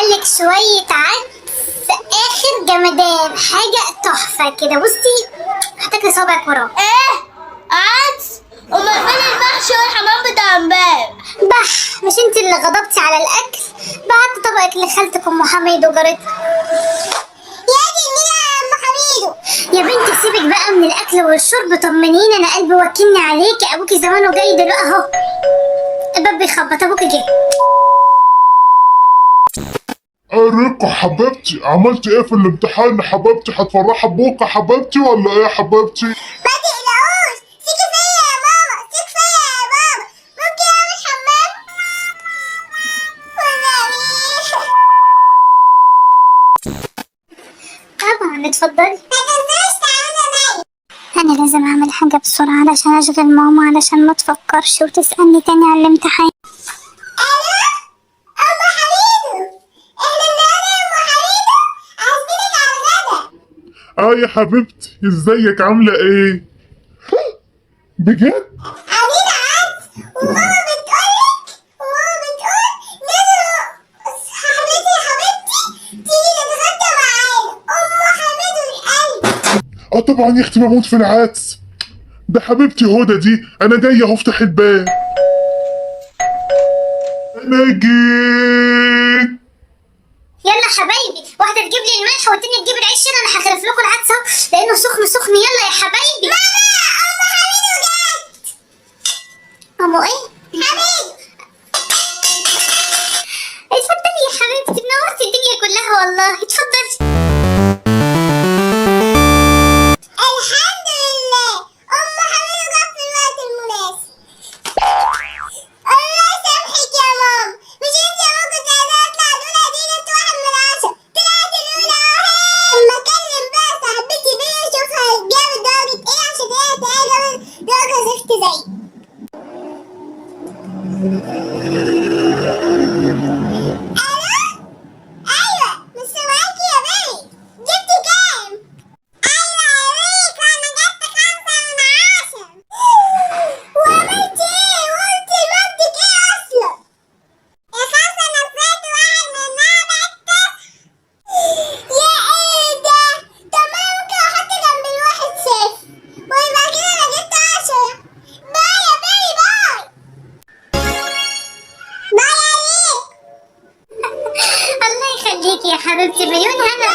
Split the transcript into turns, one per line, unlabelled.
عمل لك شويه عدس اخر جمدان، حاجه تحفه كده. بصي هتاكلي صابعك وراه.
ايه عدس؟ امال فين المحشي والحمام بتاع امبارح؟
بح، مش انت اللي غضبتي على الاكل؟ بعت طبقك لخالتك ام حميد وجارتها.
يا دي النيلة يا ام حميدو.
يا بنتي سيبك بقى من الاكل والشرب، طمنيني، انا قلبي وكلني عليكي. ابوكي زمانه جاي دلوقتي اهو. الباب بيخبط، ابوكي جه.
ريكو حبيبتي، عملتي ايه في الامتحان يا حبيبتي؟ هتفرحي ابوك يا حبيبتي ولا ايه يا حبيبتي؟
ما تقلقوش، سيكي فيا يا ماما، سيكي فيا يا بابا. ممكن اعمل حمام؟
طبعا اتفضلي.
ما تنساش تعالى معي.
انا لازم اعمل حاجه بسرعه علشان اشغل ماما، علشان ما تفكرش وتسالني تاني على الامتحان.
الو ام حميدو، احنا النهارده يا ام حميدو عازمينك على الغدا.
يا حبيبتي، ازيك عاملة ايه؟ بجد؟
عاملين عدس وماما بتقول نزلوا صاحبتي يا حبيبتي تيجي نتغدى معانا ام حميدو القلب.
طبعا يا اختي، بموت في العدس ده. حبيبتي هدى دي، انا جاي اهو، افتح الباب. انا جيت.
يلا حبايبي، واحده تجيب لي الملح والتانيه تجيب العيش. انا هخلف لكم العدس اهو لانه سخن سخن. يلا يا حبايبي.
ام حميدو جت.
ماما ايه؟
حميدو
اتفضلي يا حبيبتي، منورتي الدنيا كلها والله. اتفضلي.
الحمد لله ام حميدو جت في الوقت المناسب. الله يسامحك يا ماما، مش انت ممكن عايزة اطلع الاولى دي؟ انت واحد من 10 طلعت الاولى اهي. اما اكلم بقى صاحبتي دي اشوفها جابت درجة ايه عشان هي تقال درجة زفت زي. ايوه مش سامعاكي يا بنت، جبتي كام؟ ايوه يا ريكو انا جبت 5 من 10. وعملتي ايه؟ وقلتي مادك ايه اصلا؟ يا 5 نفات واحد منها بكتب. يا ايه ده؟ طب ما انا ممكن احط جنب الواحد 0 ويبقى كده انا جبت 10. باي يا بيبي باي. باي يا ريكو.
الله يخليكي يا حبيبتي، مليون هنا.